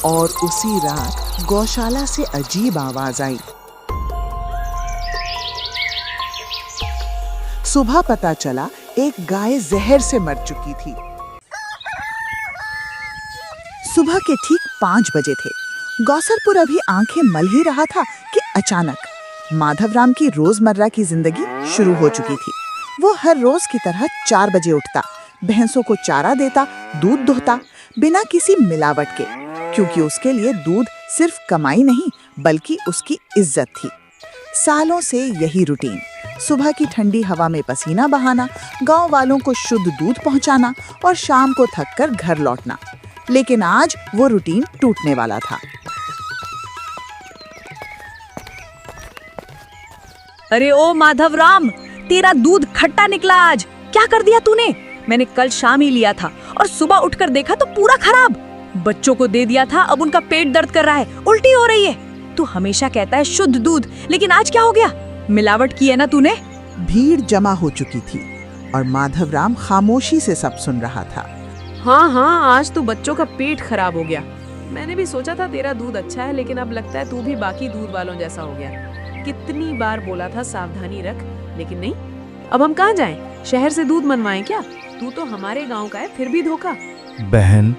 और उसी रात गौशाला से अजीब आवाज आई। सुबह पता चला एक गाय जहर से मर चुकी थी। सुबह के ठीक 5 बजे थे। गौसरपुर अभी आंखें मल ही रहा था कि अचानक माधवराम की रोजमर्रा की जिंदगी शुरू हो चुकी थी। वो हर रोज की तरह 4 बजे उठता, भैंसों को चारा देता, दूध दोहता, बिना किसी मिलावट के, क्योंकि उसके लिए दूध सिर्फ कमाई नहीं बल्कि उसकी इज्जत थी। सालों से यही रूटीन, सुबह की ठंडी हवा में पसीना बहाना, गांव वालों को शुद्ध दूध पहुंचाना और शाम को थककर घर लौटना। लेकिन आज वो रूटीन टूटने वाला था। अरे ओ माधवराम, तेरा दूध खट्टा निकला आज। क्या कर दिया तूने? मैंने कल शाम ही लिया था और सुबह उठकर देखा तो पूरा खराब। बच्चों को दे दिया था, अब उनका पेट दर्द कर रहा है, उल्टी हो रही है। तू हमेशा कहता है शुद्ध दूध, लेकिन आज क्या हो गया? मिलावट की है ना तूने? भीड़ जमा हो चुकी थी और माधवराम खामोशी से सब सुन रहा था। हाँ, आज तो बच्चों का पेट खराब हो गया। मैंने भी सोचा था तेरा दूध अच्छा है, लेकिन अब लगता है तू भी बाकी दूध वालों जैसा हो गया। कितनी बार बोला था सावधानी रख, लेकिन नहीं। अब हम कहाँ जाएं? शहर से दूध मनवाएं क्या? तू तो हमारे गांव का है, फिर भी धोखा। बहन,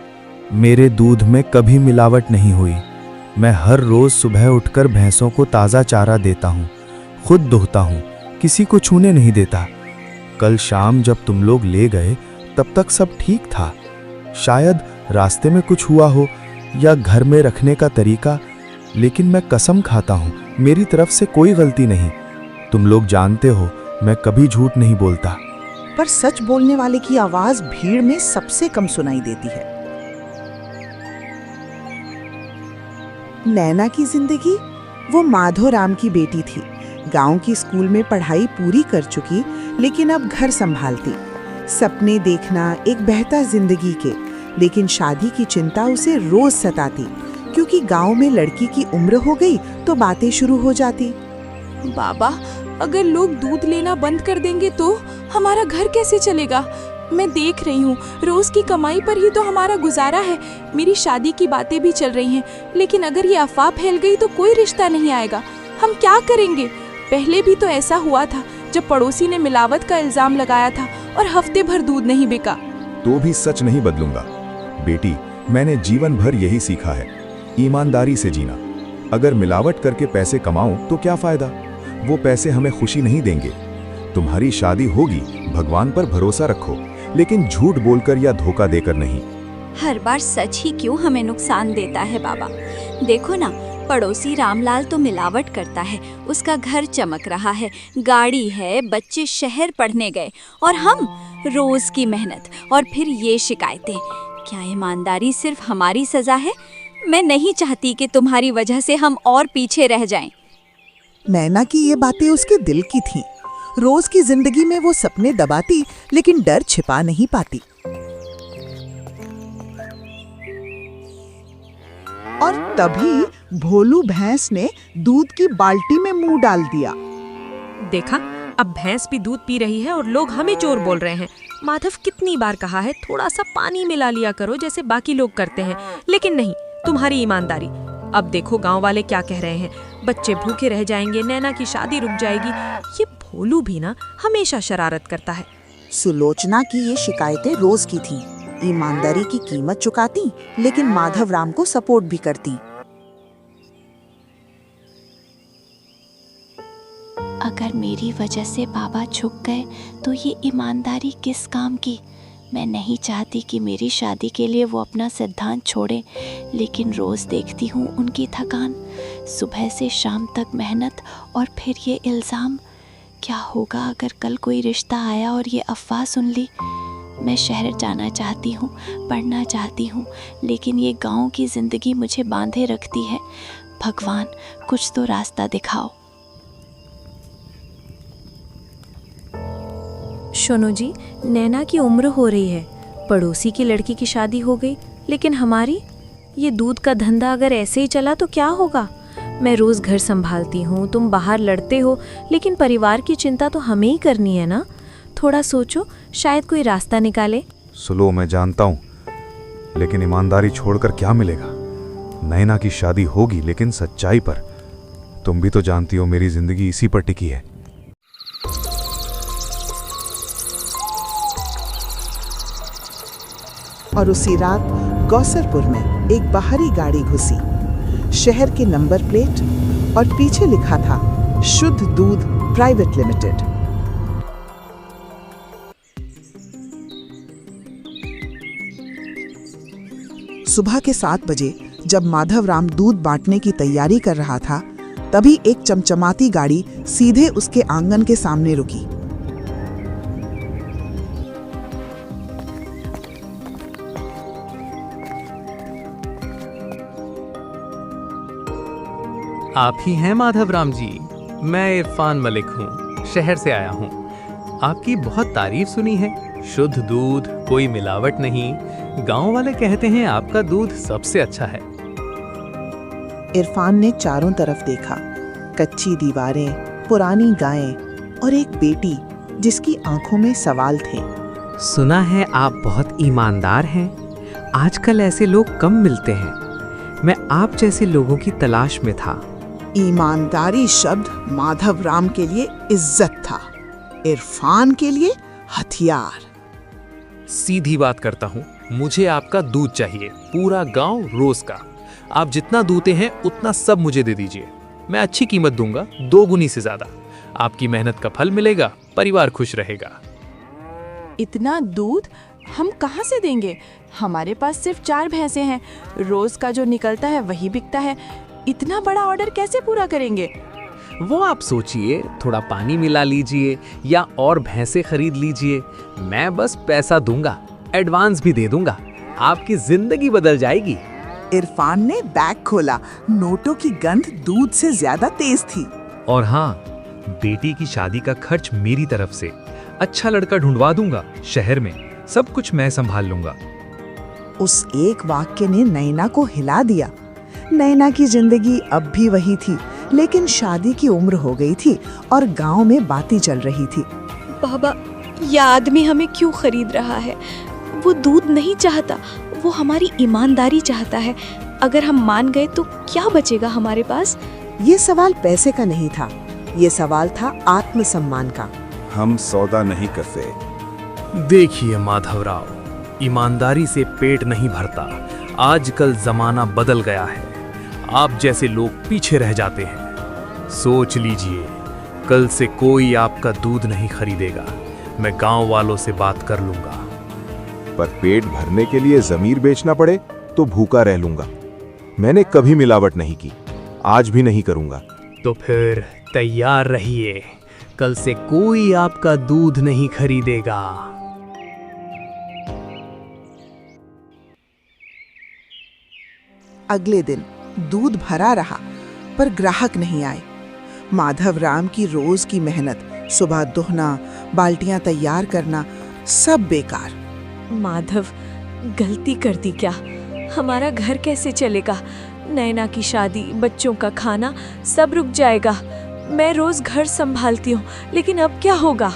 मेरे दूध में कभी मिलावट नहीं हुई। मैं हर रोज सुबह उठकर भैंसों को ताज़ा चारा देता हूँ, खुद दोहता हूँ, किसी को छूने नहीं देता। कल शाम जब तुम लोग ले गए तब तक सब ठीक था। शायद रास्ते में कुछ हुआ हो या घर में रखने का तरीका, लेकिन मैं कसम खाता हूँ मेरी तरफ से कोई गलती नहीं। तुम लोग जानते हो मैं कभी झूठ नहीं बोलता। पर सच बोलने वाले की आवाज भीड़ में सबसे कम सुनाई देती है। नैना की जिंदगी, वो माधवराम की बेटी थी। गांव की स्कूल में पढ़ाई पूरी कर चुकी, लेकिन अब घर संभालती। सपने देखना एक बेहतर जिंदगी के, लेकिन शादी की चिंता उसे रोज सताती, क्योंकि गांव में लड़की की उम्र हो गई तो बातें शुरू हो जाती। बाबा, अगर लोग दूध लेना बंद कर देंगे तो हमारा घर कैसे चलेगा? मैं देख रही हूँ, रोज की कमाई पर ही तो हमारा गुजारा है। मेरी शादी की बातें भी चल रही हैं, लेकिन अगर ये अफवाह फैल गई तो कोई रिश्ता नहीं आएगा। हम क्या करेंगे? पहले भी तो ऐसा हुआ था जब पड़ोसी ने मिलावट का इल्जाम लगाया था और हफ्ते भर दूध नहीं बिका। तो भी सच नहीं बदलूंगा बेटी। मैंने जीवन भर यही सीखा है, ईमानदारी से जीना। अगर मिलावट करके पैसे कमाऊं तो क्या फायदा? वो पैसे हमें खुशी नहीं देंगे। तुम्हारी शादी होगी, भगवान पर भरोसा रखो, लेकिन झूठ बोलकर या धोखा देकर नहीं। हर बार सच ही क्यों हमें नुकसान देता है बाबा? देखो ना, पड़ोसी रामलाल तो मिलावट करता है, उसका घर चमक रहा है, गाड़ी है, बच्चे शहर पढ़ने गए, और हम रोज की मेहनत और फिर ये शिकायतें। क्या ईमानदारी सिर्फ हमारी सजा है? मैं नहीं चाहती कि तुम्हारी वजह से हम और पीछे रह जाएं। नैना की ये बातें उसके दिल की थीं। रोज की जिंदगी में वो सपने दबाती, लेकिन डर छिपा नहीं पाती। और तभी भोलू भैंस ने दूध की बाल्टी में मुंह डाल दिया। देखा, अब भैंस भी दूध पी रही है और लोग हमें चोर बोल रहे हैं। माधव, कितनी बार कहा है थोड़ा सा पानी मिला लिया करो जैसे बाकी लोग करते हैं, लेकिन नहीं, तुम्हारी ईमानदारी। अब देखो गांव वाले क्या कह रहे हैं, बच्चे भूखे रह जाएंगे, नैना की शादी रुक जाएगी। ये भोलू भी ना हमेशा शरारत करता है। सुलोचना की ये शिकायतें रोज की थीं। ईमानदारी की कीमत चुकाती, लेकिन माधवराम को सपोर्ट भी करती। अगर मेरी वजह से बाबा झुक गए तो ये ईमानदारी किस काम की? मैं नहीं चाहती कि मेरी शादी के लिए वो अपना सिद्धांत छोड़े, लेकिन रोज़ देखती हूँ उनकी थकान, सुबह से शाम तक मेहनत और फिर ये इल्ज़ाम। क्या होगा अगर कल कोई रिश्ता आया और ये अफवाह सुन ली? मैं शहर जाना चाहती हूँ, पढ़ना चाहती हूँ, लेकिन ये गाँव की ज़िंदगी मुझे बांधे रखती है। भगवान, कुछ तो रास्ता दिखाओ। सुनो जी, नैना की उम्र हो रही है, पड़ोसी की लड़की की शादी हो गई, लेकिन हमारी ये दूध का धंधा अगर ऐसे ही चला तो क्या होगा? मैं रोज घर संभालती हूँ, तुम बाहर लड़ते हो, लेकिन परिवार की चिंता तो हमें ही करनी है ना। थोड़ा सोचो, शायद कोई रास्ता निकाले। सुलो, मैं जानता हूँ, लेकिन ईमानदारी छोड़कर क्या मिलेगा? नैना की शादी होगी, लेकिन सच्चाई पर। तुम भी तो जानती हो मेरी जिंदगी इसी पर टिकी है। और उसी रात गौसरपुर में एक बाहरी गाड़ी घुसी, शहर के नंबर प्लेट, और पीछे लिखा था शुद्ध दूध प्राइवेट लिमिटेड। सुबह के 7 बजे जब माधवराम दूध बांटने की तैयारी कर रहा था, तभी एक चमचमाती गाड़ी सीधे उसके आंगन के सामने रुकी। आप ही हैं माधवराम जी? मैं इरफान मलिक हूँ, शहर से आया हूँ। आपकी बहुत तारीफ सुनी है, शुद्ध दूध, कोई मिलावट नहीं। गांव वाले कहते हैं आपका दूध सबसे अच्छा है। इरफान ने चारों तरफ देखा। कच्ची दीवारें, पुरानी गायें और एक बेटी जिसकी आंखों में सवाल थे। सुना है आप बहुत ईमानदार हैं। आजकल ऐसे लोग कम मिलते हैं। मैं आप जैसे लोगों की तलाश में था। ईमानदारी शब्द माधवराम के लिए इज्जत था, इरफान के लिए हथियार। सीधी बात करता हूँ, मुझे आपका दूध चाहिए, पूरा गांव रोज का। आप जितना दूते हैं उतना सब मुझे दे दीजिए। मैं अच्छी कीमत दूंगा, 2 गुनी से ज्यादा। आपकी मेहनत का फल मिलेगा, परिवार खुश रहेगा। इतना दूध हम कहाँ से देंगे? हमारे पास सिर्फ 4 भैंसें हैं, रोज का जो निकलता है वही बिकता है। इतना बड़ा ऑर्डर कैसे पूरा करेंगे? वो आप सोचिए, थोड़ा पानी मिला लीजिए या और भैंसे खरीद लीजिए। मैं बस पैसा दूंगा, एडवांस भी दे दूंगा। आपकी जिंदगी बदल जाएगी। इरफान ने बैग खोला। नोटों की गंध दूध से ज्यादा तेज थी। और हाँ, बेटी की शादी का खर्च मेरी तरफ से। अच्छा लड़का ढूंढवा दूंगा शहर में, सब कुछ मैं संभाल लूंगा। उस एक वाक्य ने नैना को हिला दिया। नैना की जिंदगी अब भी वही थी, लेकिन शादी की उम्र हो गई थी और गांव में बातें चल रही थी। बाबा, यह आदमी हमें क्यों खरीद रहा है? वो दूध नहीं चाहता, वो हमारी ईमानदारी चाहता है। अगर हम मान गए तो क्या बचेगा हमारे पास? ये सवाल पैसे का नहीं था, ये सवाल था आत्मसम्मान का। हम सौदा नहीं करते। देखिए माधवराव, ईमानदारी से पेट नहीं भरता। आजकल जमाना बदल गया है। आप जैसे लोग पीछे रह जाते हैं। सोच लीजिए, कल से कोई आपका दूध नहीं खरीदेगा। मैं गांव वालों से बात कर लूंगा। पर पेट भरने के लिए जमीर बेचना पड़े तो भूखा रह लूंगा। मैंने कभी मिलावट नहीं की, आज भी नहीं करूंगा। तो फिर तैयार रहिए, कल से कोई आपका दूध नहीं खरीदेगा। अगले दिन दूध भरा रहा, पर ग्राहक नहीं आए। माधवराम की रोज की मेहनत, सुबह दुहना, बाल्टियां तैयार करना, सब बेकार। माधव, गलती कर दी क्या? हमारा घर कैसे चलेगा? नैना की शादी, बच्चों का खाना, सब रुक जाएगा। मैं रोज घर संभालती हूँ, लेकिन अब क्या होगा?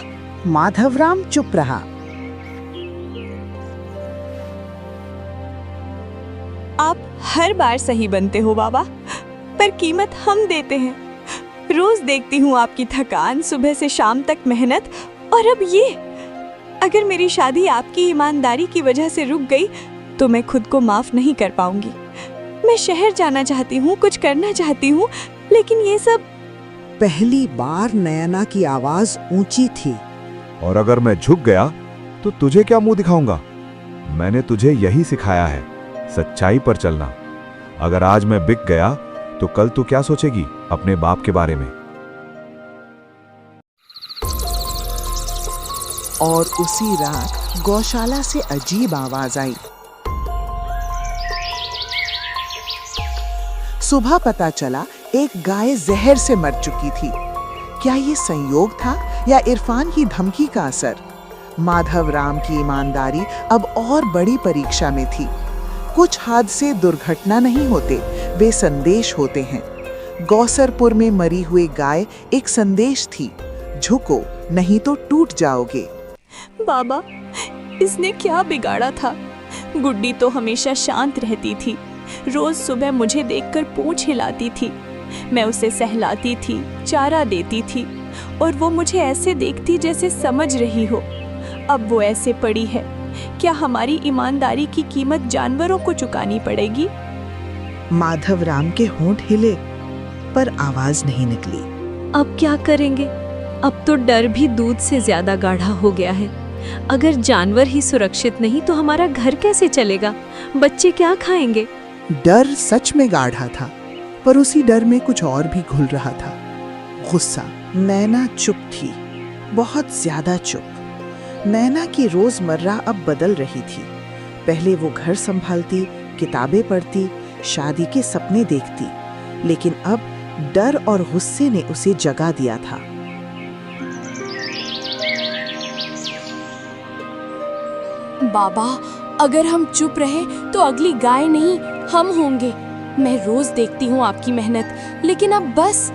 माधवराम चुप रहा। आप हर बार सही बनते हो बाबा, पर कीमत हम देते हैं। रोज देखती हूँ आपकी थकान, सुबह से शाम तक मेहनत, और अब ये। अगर मेरी शादी आपकी ईमानदारी की वजह से रुक गई तो मैं खुद को माफ नहीं कर पाऊंगी। मैं शहर जाना चाहती हूँ, कुछ करना चाहती हूँ, लेकिन ये सब। पहली बार नैना की आवाज ऊंची थी। और अगर मैं झुक गया तो तुझे क्या मुंह दिखाऊंगा? मैंने तुझे यही सिखाया है, सच्चाई पर चलना। अगर आज मैं बिक गया तो कल तू क्या सोचेगी अपने बाप के बारे में? और उसी रात गौशाला से अजीब आवाज आई। सुबह पता चला एक गाय जहर से मर चुकी थी। क्या ये संयोग था या इरफान की धमकी का असर? माधवराम की ईमानदारी अब और बड़ी परीक्षा में थी। कुछ हादसे दुर्घटना नहीं होते, वे संदेश होते हैं। गौसरपुर में मरी हुई गाय एक संदेश थी, झुको नहीं तो टूट जाओगे। बाबा, इसने क्या बिगाड़ा था? गुड्डी तो हमेशा शांत रहती थी, रोज सुबह मुझे देखकर पूंछ हिलाती थी। मैं उसे सहलाती थी, चारा देती थी और वो मुझे ऐसे देखती जैसे समझ रही हो। अब वो ऐसे पड़ी है। क्या हमारी ईमानदारी की कीमत जानवरों को चुकानी पड़ेगी? माधवराम के होंठ हिले पर आवाज नहीं निकली। अब क्या करेंगे? अब तो डर भी दूध से ज्यादा गाढ़ा हो गया है। अगर जानवर ही सुरक्षित नहीं तो हमारा घर कैसे चलेगा? बच्चे क्या खाएंगे? डर सच में गाढ़ा था, पर उसी डर में कुछ और भी घुल रहा था। गुस्सा। नैना चुप थी, बहुत ज्यादा चुप। नैना की रोजमर्रा अब बदल रही थी। पहले वो घर संभालती, किताबें पढ़ती, शादी के सपने देखती, लेकिन अब डर और गुस्से ने उसे जगा दिया था। बाबा, अगर हम चुप रहे तो अगली गाय नहीं हम होंगे। मैं रोज देखती हूँ आपकी मेहनत, लेकिन अब बस।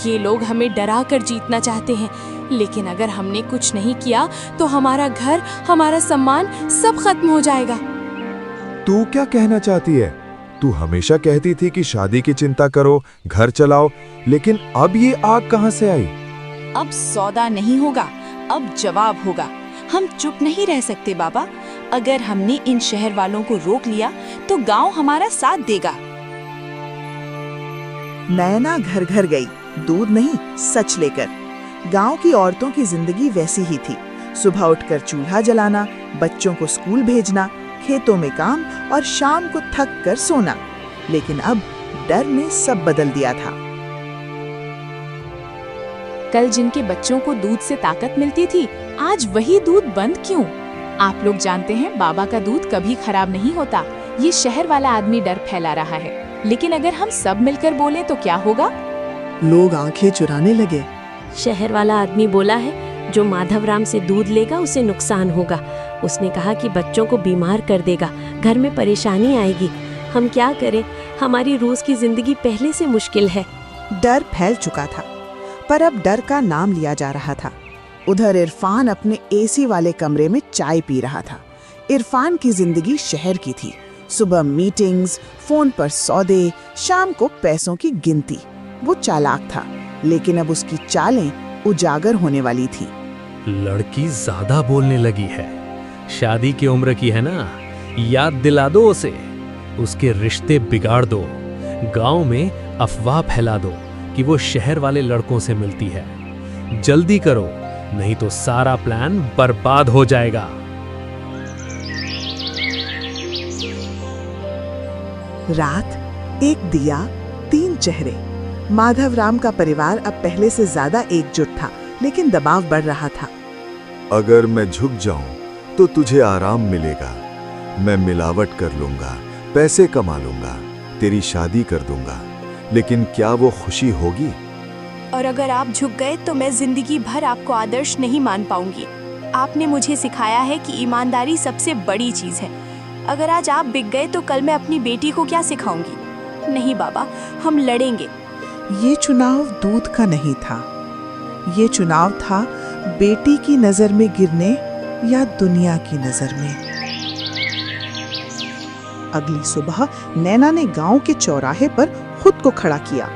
ये लोग हमें डरा कर जीतना चाहते हैं, लेकिन अगर हमने कुछ नहीं किया तो हमारा घर, हमारा सम्मान सब खत्म हो जाएगा। तू क्या कहना चाहती है? तू हमेशा कहती थी कि शादी की चिंता करो, घर चलाओ, लेकिन अब ये आग कहाँ से आई? अब सौदा नहीं होगा, अब जवाब होगा। हम चुप नहीं रह सकते बाबा। अगर हमने इन शहर वालों को रोक लिया तो गांव हमारा साथ देगा। नैना घर घर गई, दूध नहीं सच लेकर। गांव की औरतों की जिंदगी वैसी ही थी। सुबह उठकर चूल्हा जलाना, बच्चों को स्कूल भेजना, खेतों में काम और शाम को थक कर सोना। लेकिन अब डर ने सब बदल दिया था। कल जिनके बच्चों को दूध से ताकत मिलती थी, आज वही दूध बंद क्यों? आप लोग जानते हैं बाबा का दूध कभी खराब नहीं होता। ये शहर वाला आदमी डर फैला रहा है, लेकिन अगर हम सब मिलकर बोले तो क्या होगा? लोग आंखें चुराने लगे। शहर वाला आदमी बोला है जो माधवराम से दूध लेगा उसे नुकसान होगा। उसने कहा कि बच्चों को बीमार कर देगा, घर में परेशानी आएगी। हम क्या करें? हमारी रोज की जिंदगी पहले से मुश्किल है। डर फैल चुका था, पर अब डर का नाम लिया जा रहा था। उधर इरफान अपने एसी वाले कमरे में चाय पी रहा था। इरफान की जिंदगी शहर की थी। सुबह मीटिंग्स, फोन पर सौदे, शाम को पैसों की गिनती। वो चालाक था, लेकिन अब उसकी चालें उजागर होने वाली थी। लड़की ज्यादा बोलने लगी है। शादी की उम्र की है ना, याद दिला दो उसे। उसके रिश्ते बिगाड़ दो। गांव में अफवाह फैला दो कि वो शहर वाले लड़कों से मिलती है। जल्दी करो, नहीं तो सारा प्लान बर्बाद हो जाएगा। रात, एक दिया, 3 चेहरे। माधवराम का परिवार अब पहले से ज्यादा एकजुट था, लेकिन दबाव बढ़ रहा था। अगर मैं झुक जाऊं तो तुझे आराम मिलेगा। मैं मिलावट कर लूंगा, पैसे कमा लूंगा, तेरी शादी कर दूंगा, लेकिन क्या वो खुशी होगी? और अगर आप झुक गए तो मैं जिंदगी भर आपको आदर्श नहीं मान पाऊंगी। आपने मुझे सिखाया है कि ईमानदारी सबसे बड़ी चीज है। अगर आज आप बिक गए तो कल मैं अपनी बेटी को क्या सिखाऊंगी? नहीं बाबा, हम लड़ेंगे। ये चुनाव दूध का नहीं था। ये चुनाव था बेटी की नजर में गिरने या दुनिया की नजर में। अगली सुबह नैना ने गांव के चौराहे पर खुद को खड़ा किया।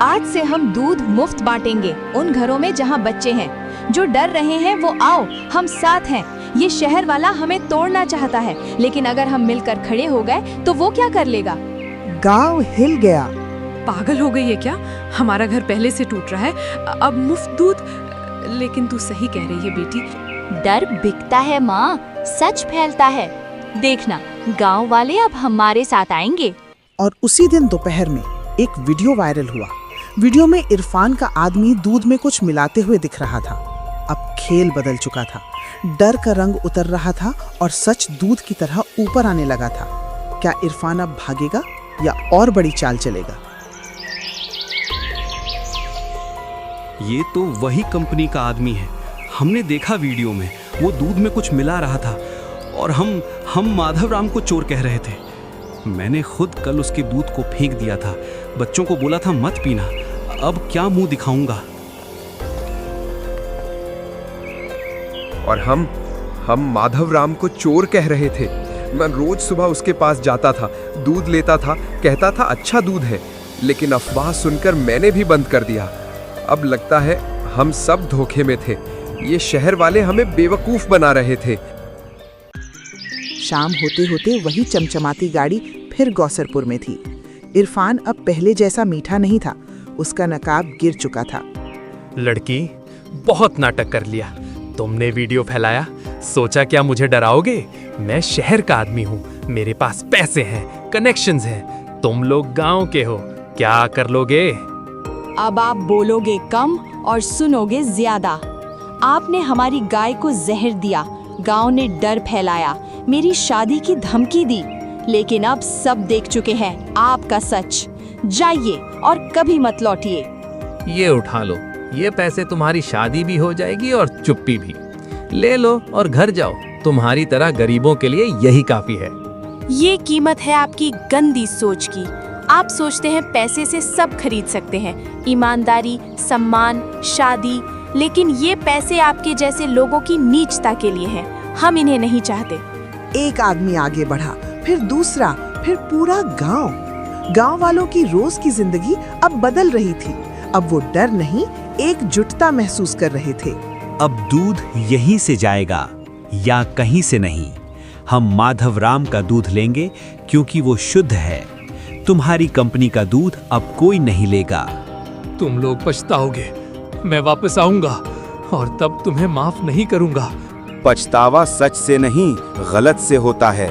आज से हम दूध मुफ्त बांटेंगे उन घरों में जहां बच्चे हैं। जो डर रहे हैं वो आओ, हम साथ हैं। ये शहर वाला हमें तोड़ना चाहता है, लेकिन अगर हम मिलकर खड़े हो गए तो वो क्या कर लेगा? गांव हिल गया। पागल हो गई है क्या? हमारा घर पहले से टूट रहा है, अब मुफ्त दूध? लेकिन तू सही कह रही है बेटी। डर बिकता है माँ, सच फैलता है। देखना, गांव वाले अब हमारे साथ आएंगे। और उसी दिन दोपहर में एक वीडियो वायरल हुआ। वीडियो में इरफान का आदमी दूध में कुछ मिलाते हुए दिख रहा था। अब खेल बदल चुका था। डर का रंग उतर रहा था और सच दूध की तरह ऊपर आने लगा था। क्या इरफान अब भागेगा या और बड़ी चाल चलेगा? ये तो वही कंपनी का आदमी है। हमने देखा वीडियो में, वो दूध में कुछ मिला रहा था और हम माधवराम को चोर कह रहे थे। मैंने खुद कल उसके दूध को फेंक दिया था। बच्चों को बोला था मत पीना। अब क्या मुंह दिखाऊंगा? और हम माधवराम को चोर कह रहे थे। मैं रोज सुबह उसके पास जाता था, दूध लेता था, कहता था अच्छा दूध है, लेकिन अफवाह सुनकर मैंने भी बंद कर दिया। अब लगता है हम सब धोखे में थे। ये शहर वाले हमें बेवकूफ बना रहे थे। शाम होते होते वही चमचमाती गाड़ी फिर गौसरपुर में थी। इरफान अब पहले जैसा मीठा नहीं था, उसका नकाब गिर चुका था। लड़की, बहुत नाटक कर लिया। तुमने वीडियो फैलाया, सोचा क्या मुझे डराओगे? मैं शहर का आदमी हूँ, मेरे पास पैसे हैं, कनेक्शंस हैं। तुम लोग गांव के हो, क्या कर लोगे? अब आप बोलोगे कम और सुनोगे ज्यादा। आपने हमारी गाय को जहर दिया, गांव ने डर फैलाया, मेरी शादी की धमकी दी, लेकिन अब सब देख चुके हैं आपका सच। जाइए और कभी मत लौटिए। ये उठा लो, ये पैसे तुम्हारी शादी भी हो जाएगी और चुप्पी भी। ले लो और घर जाओ, तुम्हारी तरह गरीबों के लिए यही काफी है। ये कीमत है आपकी गंदी सोच की। आप सोचते हैं पैसे से सब खरीद सकते हैं, ईमानदारी, सम्मान, शादी, लेकिन ये पैसे आपके जैसे लोगों की नीचता के लिए हैं। हम इन्हें नहीं चाहते। एक आदमी आगे बढ़ा, फिर दूसरा, फिर पूरा गांव। गांव वालों की रोज की जिंदगी अब बदल रही थी। अब वो डर नहीं, एकजुटता महसूस कर रहे थे। अब दूध यहीं से जाएगा या कहीं से नहीं। हम माधव राम का दूध लेंगे क्योंकि वो शुद्ध है। तुम्हारी कंपनी का दूध अब कोई नहीं लेगा। तुम लोग पछताओगे। मैं वापस आऊंगा और तब तुम्हें माफ नहीं करूंगा। पछतावा सच से नहीं, गलत से होता है।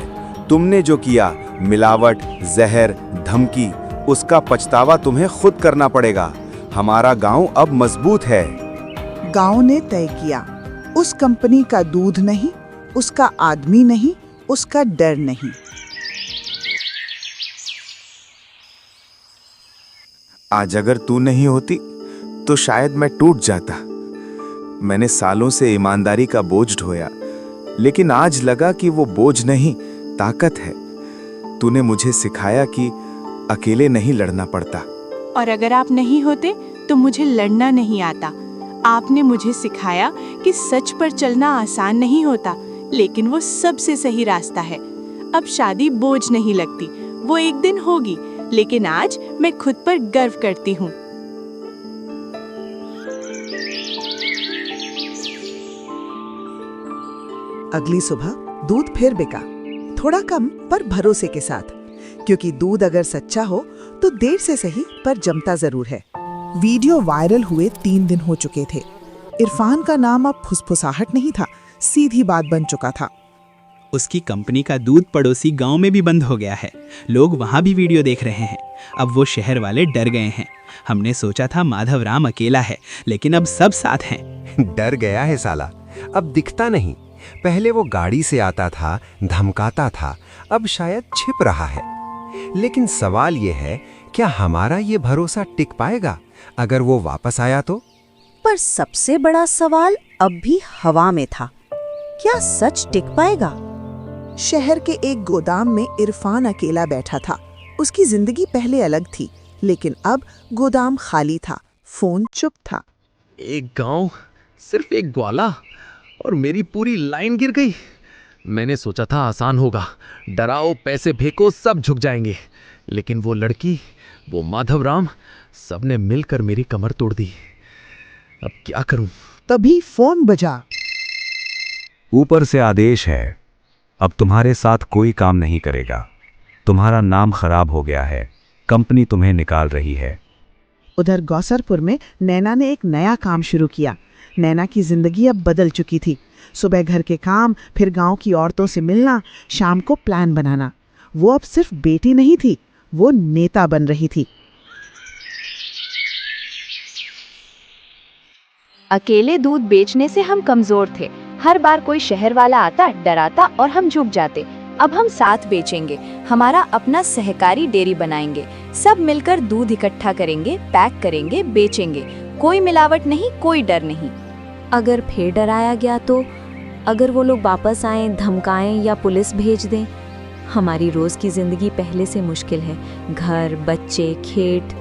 तुमने जो किया, मिलावट, जहर, धमकी, उसका पछतावा तुम्हें खुद करना पड़ेगा। हमारा गांव अब मजबूत है। गांव ने तय किया, उस कंपनी का दूध नहीं, उसका आदमी नहीं, उसका डर नहीं। आज अगर तू नहीं होती तो शायद मैं टूट जाता। मैंने सालों से ईमानदारी का बोझ ढोया, लेकिन आज लगा कि वो बोझ नहीं, ताकत है। तूने मुझे सिखाया कि अकेले नहीं लड़ना पड़ता। और अगर आप नहीं होते तो मुझे लड़ना नहीं आता। आपने मुझे सिखाया कि सच पर चलना आसान नहीं होता, लेकिन वो सबसे सही रास्ता है। अब शादी बोझ नहीं लगती, वो एक दिन होगी, लेकिन आज मैं खुद पर गर्व करती हूँ। अगली सुबह दूध फिर बिका, थोड़ा कम पर भरोसे के साथ, क्योंकि दूध अगर सच्चा हो तो देर से सही पर जमता जरूर है। वीडियो वायरल हुए 3 दिन हो चुके थे। इरफान का नाम अब फुसफुसाहट नहीं था, सीधी बात बन चुका था। उसकी कंपनी का दूध पड़ोसी गांव में भी बंद हो गया है। लोग वहां भी वीडियो देख रहे हैं। अब वो शहर वाले डर गए हैं। हमने सोचा था माधव राम अकेला है, लेकिन अब सब साथ हैं। डर गया है साला, अब दिखता नहीं। पहले वो गाड़ी से आता था, धमकाता था, अब शायद छिप रहा है। लेकिन सवाल ये है, क्या हमारा ये भरोसा टिक पाएगा अगर वो वापस आया तो? पर सबसे बड़ा सवाल अब भी हवा में था, क्या सच टिक पाएगा? शहर के एक गोदाम में इरफान अकेला बैठा था। उसकी जिंदगी पहले अलग थी, लेकिन अब गोदाम खाली था, फोन चुप था। एक गांव, सिर्फ एक ग्वाला और मेरी पूरी लाइन गिर गई। मैंने सोचा था आसान होगा, डराओ, पैसे फेंको, सब झुक जाएंगे। लेकिन वो लड़की, वो माधव राम, सबने मिलकर मेरी कमर तोड़ दी। अब क्या करूं? तभी फोन बजा। ऊपर से आदेश है, अब तुम्हारे साथ कोई काम नहीं करेगा। तुम्हारा नाम खराब हो गया है, कंपनी तुम्हें निकाल रही है। उधर गौसरपुर में नैना ने एक नया काम शुरू किया। नैना की जिंदगी अब बदल चुकी थी। सुबह घर के काम, फिर गांव की औरतों से मिलना, शाम को प्लान बनाना। वो अब सिर्फ बेटी नहीं थी, वो नेता बन रही थी। अकेले दूध बेचने से हम कमजोर थे। हर बार कोई शहर वाला आता, डराता और हम झुक जाते। अब हम साथ बेचेंगे, हमारा अपना सहकारी डेयरी बनाएंगे। सब मिलकर दूध इकट्ठा करेंगे, पैक करेंगे, बेचेंगे। कोई मिलावट नहीं, कोई डर नहीं। अगर फिर डराया गया तो? अगर वो लोग वापस आएं, धमकाएं या पुलिस भेज दें? हमारी रोज की जिंदगी पहले से मुश्किल है, घर, बच्चे, खेत।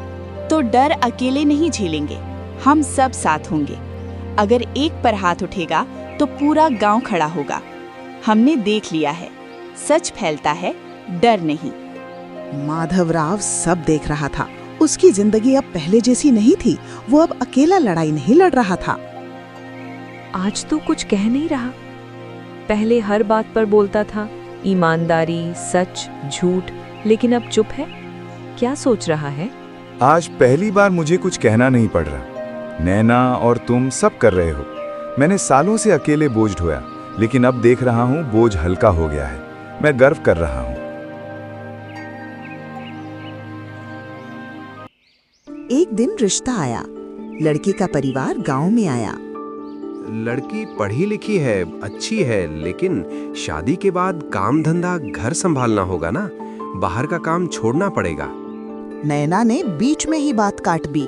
तो डर अकेले नहीं झेलेंगे, हम सब साथ होंगे। अगर एक पर हाथ उठेगा तो पूरा गांव खड़ा होगा। हमने देख लिया है, सच फैलता है, डर नहीं। माधवराव सब देख रहा था। उसकी जिंदगी अब पहले जैसी नहीं थी। वो अब अकेला लड़ाई नहीं लड़ रहा था। आज तो कुछ कह नहीं रहा। पहले हर बात पर बोलता था, ईमानदारी, सच, झूठ, लेकिन अब चुप है। क्या सोच रहा है? आज पहली बार मुझे कुछ कहना नहीं पड़ रहा। नैना और तुम सब कर रहे हो। मैंने सालों से अकेले बोझ ढोया, लेकिन अब देख रहा हूँ बोझ हल्का हो गया है। मैं गर्व कर रहा हूँ। एक दिन रिश्ता आया। लड़की का परिवार गांव में आया। लड़की पढ़ी लिखी है, अच्छी है, लेकिन शादी के बाद काम धंधा घर संभालना होगा ना। बाहर का काम छोड़ना पड़ेगा। नैना ने बीच में ही बात काट दी।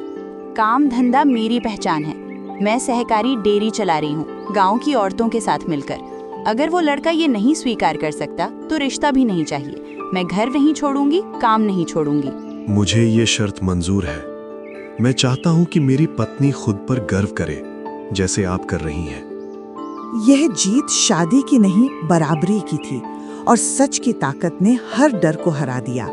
काम धंधा मेरी पहचान है। मैं सहकारी डेयरी चला रही हूँ, गांव की औरतों के साथ मिलकर। अगर वो लड़का ये नहीं स्वीकार कर सकता तो रिश्ता भी नहीं चाहिए। मैं घर नहीं छोड़ूंगी, काम नहीं छोड़ूंगी। मुझे ये शर्त मंजूर है। मैं चाहता हूँ कि मेरी पत्नी खुद पर गर्व करे, जैसे आप कर रही हैं। यह जीत शादी की नहीं, बराबरी की थी, और सच की ताकत ने हर डर को हरा दिया।